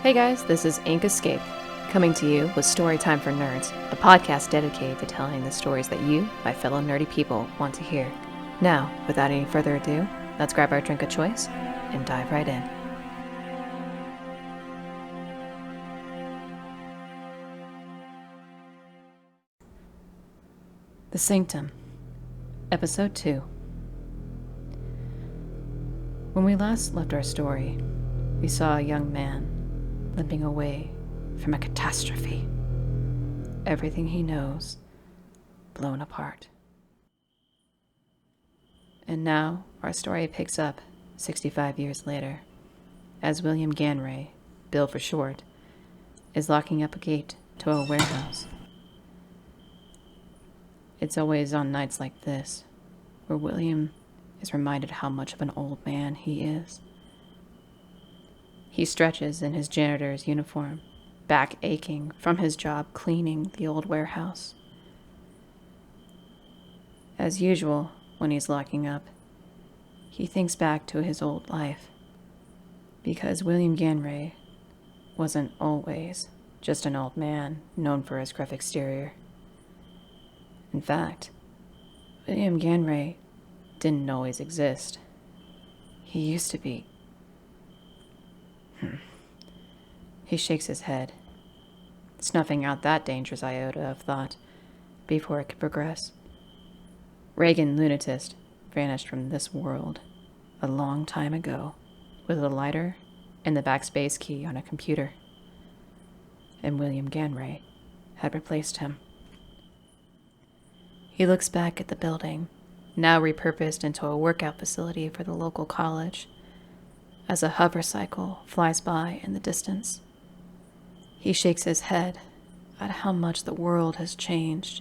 Hey guys, this is Ink Escape, coming to you with Storytime for Nerds, a podcast dedicated to telling the stories that you, my fellow nerdy people, want to hear. Now, without any further ado, let's grab our drink of choice and dive right in. The Sanctum, Episode 2. When we last left our story, we saw a young man limping away from a catastrophe. Everything he knows blown apart. And now our story picks up 65 years later, as William Ganray, Bill for short, is locking up a gate to a warehouse. It's always on nights like this where William is reminded how much of an old man he is. He stretches in his janitor's uniform, back aching from his job cleaning the old warehouse. As usual, when he's locking up, he thinks back to his old life, because William Ganray wasn't always just an old man known for his gruff exterior. In fact, William Ganray didn't always exist. He used to be. He shakes his head, snuffing out that dangerous iota of thought before it could progress. Reagan Lunatist vanished from this world a long time ago with a lighter and the backspace key on a computer, and William Ganray had replaced him. He looks back at the building, now repurposed into a workout facility for the local college, as a hover cycle flies by in the distance. He shakes his head at how much the world has changed.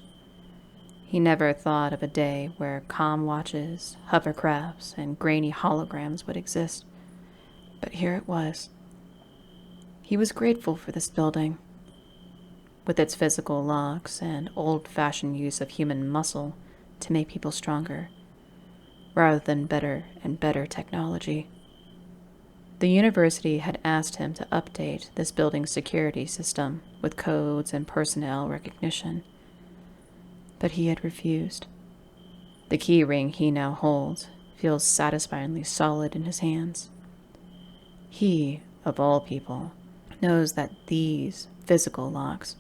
He never thought of a day where comm watches, hovercrafts, and grainy holograms would exist, but here it was. He was grateful for this building, with its physical locks and old-fashioned use of human muscle to make people stronger, rather than better and better technology. The university had asked him to update this building's security system with codes and personnel recognition, but he had refused. The key ring he now holds feels satisfyingly solid in his hands. He, of all people, knows that these physical locks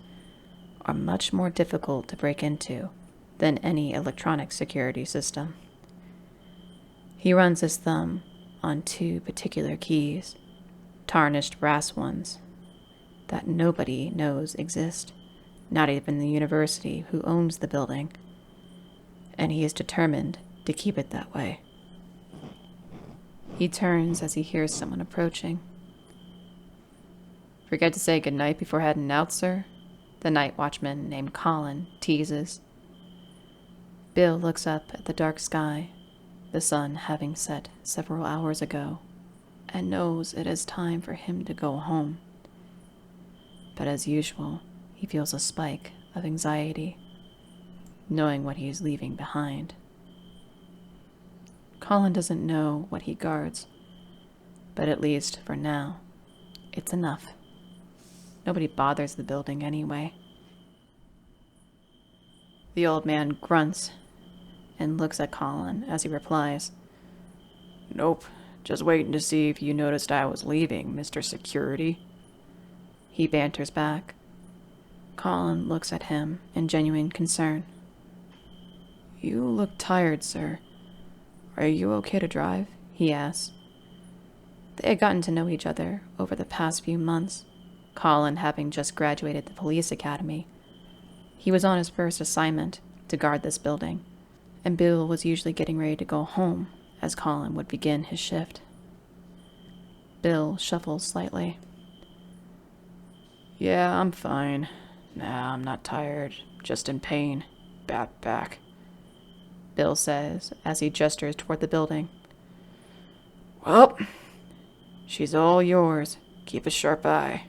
are much more difficult to break into than any electronic security system. He runs his thumb on two particular keys, tarnished brass ones, that nobody knows exist, not even the university who owns the building, and he is determined to keep it that way. He turns as he hears someone approaching. "Forget to say goodnight before heading out, sir?" the night watchman named Colin teases. Bill looks up at the dark sky, the sun having set several hours ago, and knows it is time for him to go home. But as usual, he feels a spike of anxiety, knowing what he is leaving behind. Colin doesn't know what he guards, but at least for now, it's enough. Nobody bothers the building anyway. The old man grunts and looks at Colin as he replies, "Nope, just waiting to see if you noticed I was leaving, Mr. Security." He banters back. Colin looks at him in genuine concern. "You look tired, sir. Are you okay to drive?" he asks. They had gotten to know each other over the past few months, Colin having just graduated the police academy. He was on his first assignment to guard this building, and Bill was usually getting ready to go home as Colin would begin his shift. Bill shuffles slightly. "Yeah, I'm fine. Nah, I'm not tired, just in pain. Bad back," Bill says as he gestures toward the building. "Well, she's all yours. Keep a sharp eye."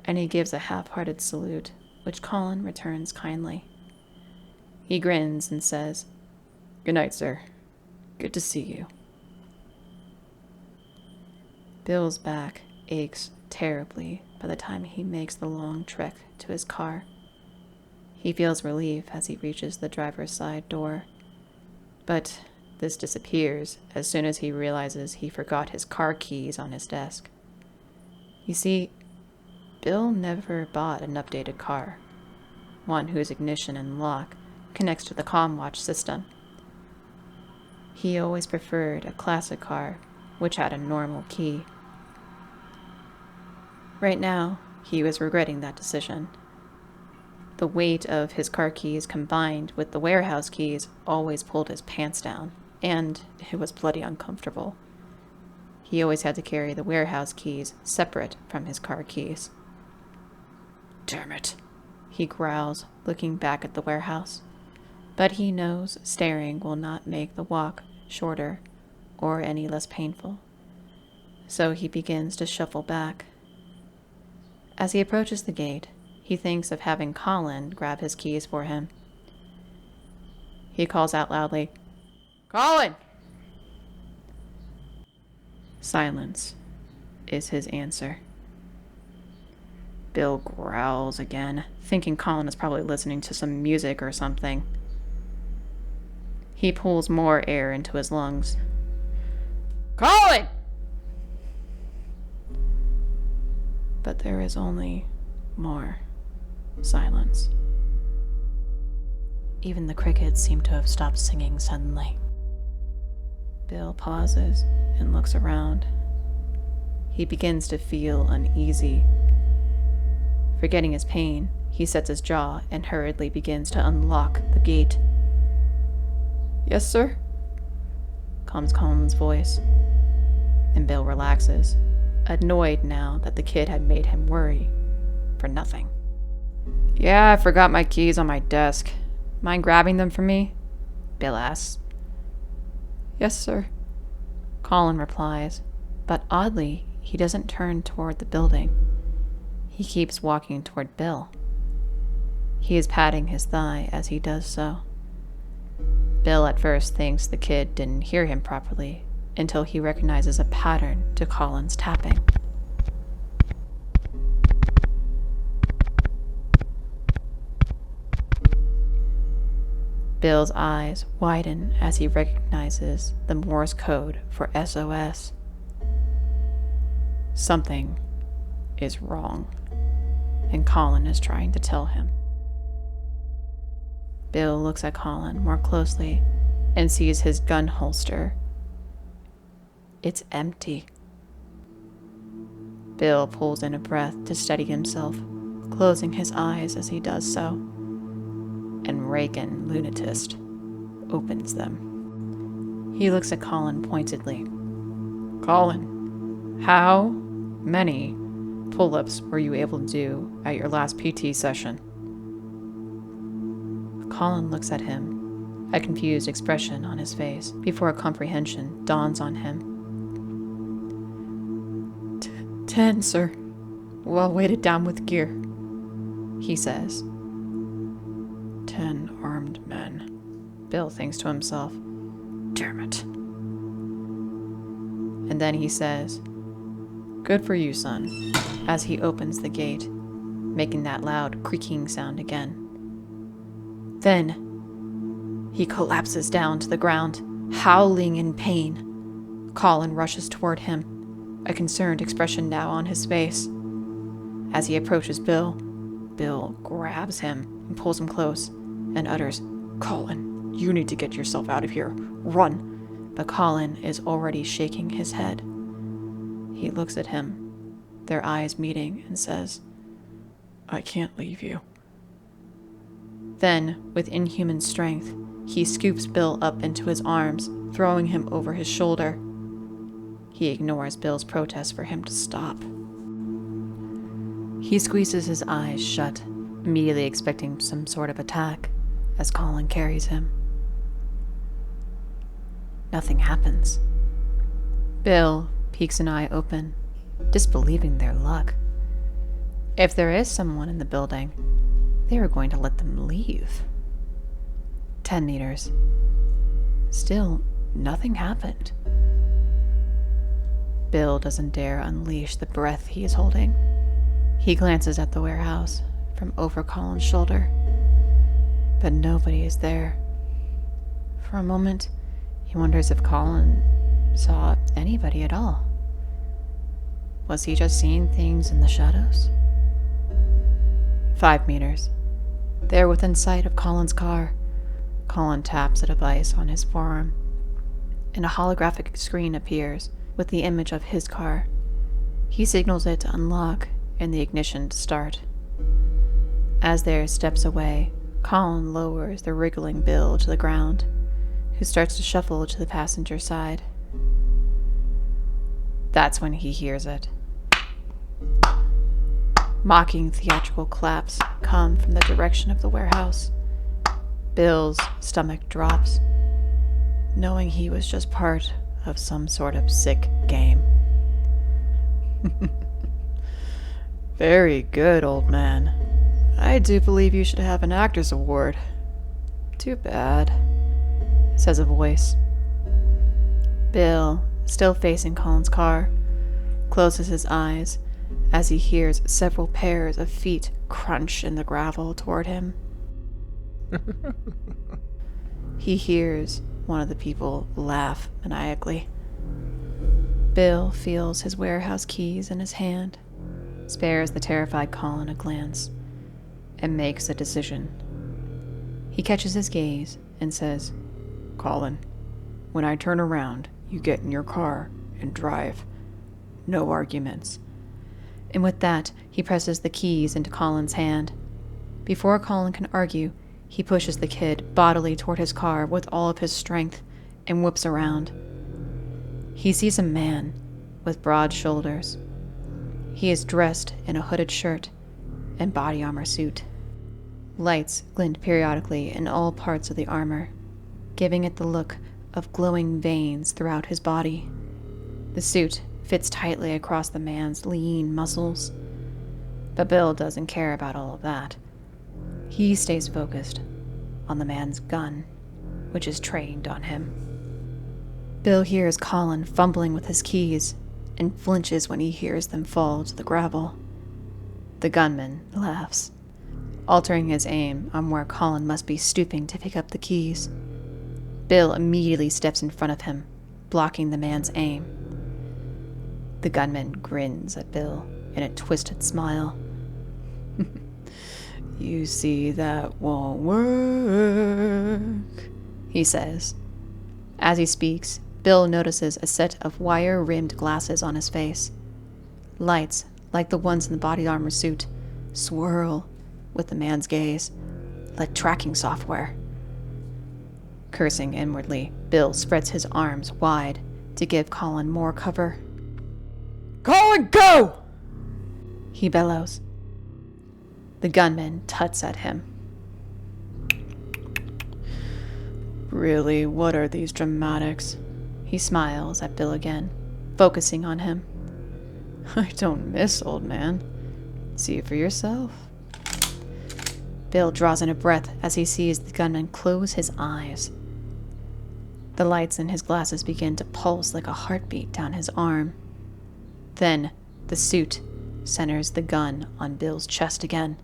And he gives a half-hearted salute, which Colin returns kindly. He grins and says, "Good night, sir. Good to see you." Bill's back aches terribly by the time he makes the long trek to his car. He feels relief as he reaches the driver's side door, but this disappears as soon as he realizes he forgot his car keys on his desk. You see, Bill never bought an updated car, one whose ignition and lock connects to the CommWatch system. He always preferred a classic car, which had a normal key. Right now, he was regretting that decision. The weight of his car keys combined with the warehouse keys always pulled his pants down, and it was bloody uncomfortable. He always had to carry the warehouse keys separate from his car keys. "Damn it," he growls, looking back at the warehouse. But he knows staring will not make the walk shorter or any less painful. So he begins to shuffle back. As he approaches the gate, he thinks of having Colin grab his keys for him. He calls out loudly, "Colin!" Silence is his answer. Bill growls again, thinking Colin is probably listening to some music or something. He pulls more air into his lungs. "Colin!" But there is only more silence. Even the crickets seem to have stopped singing suddenly. Bill pauses and looks around. He begins to feel uneasy. Forgetting his pain, he sets his jaw and hurriedly begins to unlock the gate. "Yes, sir?" comes Colin's voice, and Bill relaxes, annoyed now that the kid had made him worry for nothing. "Yeah, I forgot my keys on my desk. Mind grabbing them for me?" Bill asks. "Yes, sir," Colin replies, but oddly, he doesn't turn toward the building. He keeps walking toward Bill. He is patting his thigh as he does so. Bill at first thinks the kid didn't hear him properly until he recognizes a pattern to Colin's tapping. Bill's eyes widen as he recognizes the Morse code for SOS. Something is wrong, and Colin is trying to tell him. Bill looks at Colin more closely and sees his gun holster. It's empty. Bill pulls in a breath to steady himself, closing his eyes as he does so. And Reagan, lunatist, opens them. He looks at Colin pointedly. "Colin, how many pull-ups were you able to do at your last PT session?" Colin looks at him, a confused expression on his face, before comprehension dawns on him. 10, sir. Well weighted down with gear," he says. 10 armed men. Bill thinks to himself, "Damn it." And then he says, "Good for you, son," as he opens the gate, making that loud creaking sound again. Then he collapses down to the ground, howling in pain. Colin rushes toward him, a concerned expression now on his face. As he approaches Bill, Bill grabs him and pulls him close and utters, "Colin, you need to get yourself out of here. Run!" But Colin is already shaking his head. He looks at him, their eyes meeting, and says, "I can't leave you." Then, with inhuman strength, he scoops Bill up into his arms, throwing him over his shoulder. He ignores Bill's protest for him to stop. He squeezes his eyes shut, immediately expecting some sort of attack, as Colin carries him. Nothing happens. Bill peeks an eye open, disbelieving their luck. If there is someone in the building, they were going to let them leave. 10 meters. Still, nothing happened. Bill doesn't dare unleash the breath he is holding. He glances at the warehouse from over Colin's shoulder, but nobody is there. For a moment, he wonders if Colin saw anybody at all. Was he just seeing things in the shadows? 5 meters. They're within sight of Colin's car. Colin taps a device on his forearm, and a holographic screen appears with the image of his car. He signals it to unlock and the ignition to start. As they're steps away, Colin lowers the wriggling Bill to the ground, who starts to shuffle to the passenger side. That's when he hears it. Mocking theatrical claps come from the direction of the warehouse. Bill's stomach drops, knowing he was just part of some sort of sick game. Very good, old man. I do believe you should have an actor's award. Too bad, says a voice. Bill, still facing Colin's car, closes his eyes as he hears several pairs of feet crunch in the gravel toward him. He hears one of the people laugh maniacally. Bill feels his warehouse keys in his hand, spares the terrified Colin a glance, and makes a decision. He catches his gaze and says, "Colin, when I turn around, you get in your car and drive. No arguments." And with that, he presses the keys into Colin's hand. Before Colin can argue, he pushes the kid bodily toward his car with all of his strength and whips around. He sees a man with broad shoulders. He is dressed in a hooded shirt and body armor suit. Lights glint periodically in all parts of the armor, giving it the look of glowing veins throughout his body. The suit fits tightly across the man's lean muscles, but Bill doesn't care about all of that. He stays focused on the man's gun, which is trained on him. Bill hears Colin fumbling with his keys and flinches when he hears them fall to the gravel. The gunman laughs, altering his aim on where Colin must be stooping to pick up the keys. Bill immediately steps in front of him, blocking the man's aim. The gunman grins at Bill in a twisted smile. "You see, that won't work," he says. As he speaks, Bill notices a set of wire-rimmed glasses on his face. Lights, like the ones in the body armor suit, swirl with the man's gaze, like tracking software. Cursing inwardly, Bill spreads his arms wide to give Colin more cover. "Colin, go!" he bellows. The gunman tuts at him. "Really, what are these dramatics?" He smiles at Bill again, focusing on him. "I don't miss, old man. See for yourself." Bill draws in a breath as he sees the gunman close his eyes. The lights in his glasses begin to pulse like a heartbeat down his arm. Then, the suit centers the gun on Bill's chest again,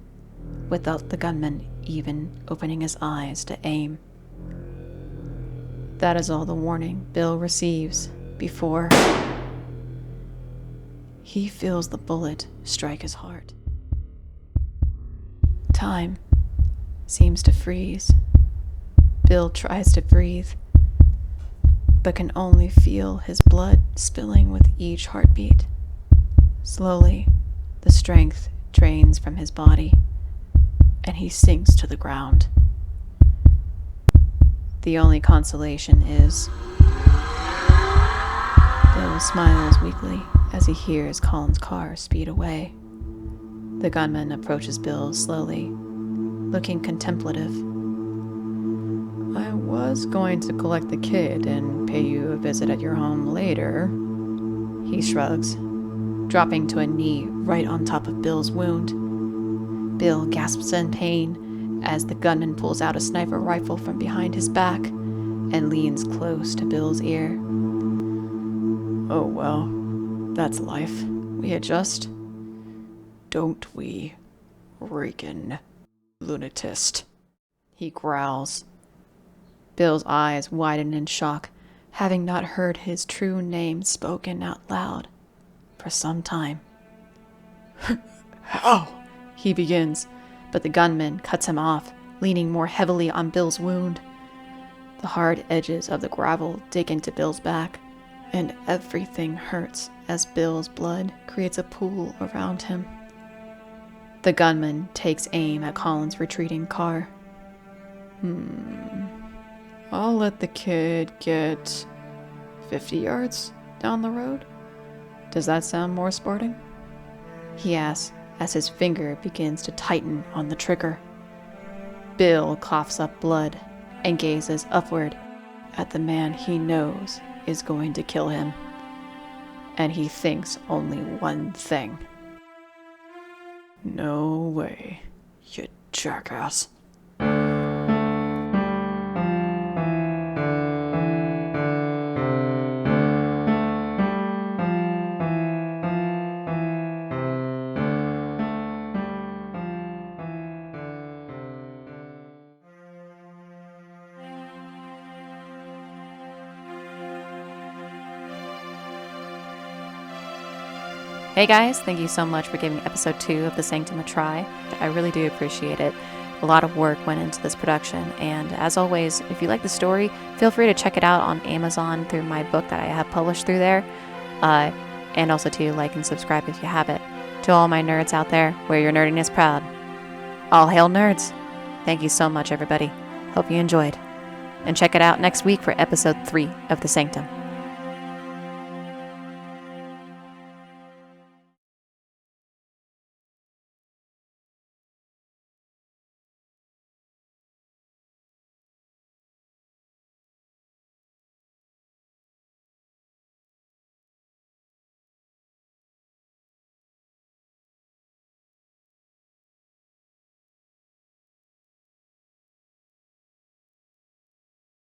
without the gunman even opening his eyes to aim. That is all the warning Bill receives before he feels the bullet strike his heart. Time seems to freeze. Bill tries to breathe, but can only feel his blood spilling with each heartbeat. Slowly, the strength drains from his body, and he sinks to the ground. The only consolation is Bill smiles weakly as he hears Colin's car speed away. The gunman approaches Bill slowly, looking contemplative. "I was going to collect the kid and pay you a visit at your home later," he shrugs, dropping to a knee right on top of Bill's wound. Bill gasps in pain as the gunman pulls out a sniper rifle from behind his back and leans close to Bill's ear. "Oh well, That's life. We adjust. Don't we, Regan, lunatist? He growls. Bill's eyes widen in shock, having not heard his true name spoken out loud for some time. How? He begins, but the gunman cuts him off, leaning more heavily on Bill's wound. The hard edges of the gravel dig into Bill's back, and everything hurts as Bill's blood creates a pool around him. The gunman takes aim at Colin's retreating car. I'll let the kid get 50 yards down the road. Does that sound more sporting? He asks as his finger begins to tighten on the trigger. Bill coughs up blood and gazes upward at the man he knows is going to kill him. And he thinks only one thing. No way, you jackass. Hey guys, thank you so much for giving episode 2 of the Sanctum a try. I really do appreciate it. A lot of work went into this production, and as always, if you like the story, feel free to check it out on Amazon through my book that I have published through there, and also to like and subscribe if you haven't. To all my nerds out there, wear your nerdiness proud. All hail nerds! Thank you so much, everybody. Hope you enjoyed. And check it out next week for episode 3 of the Sanctum.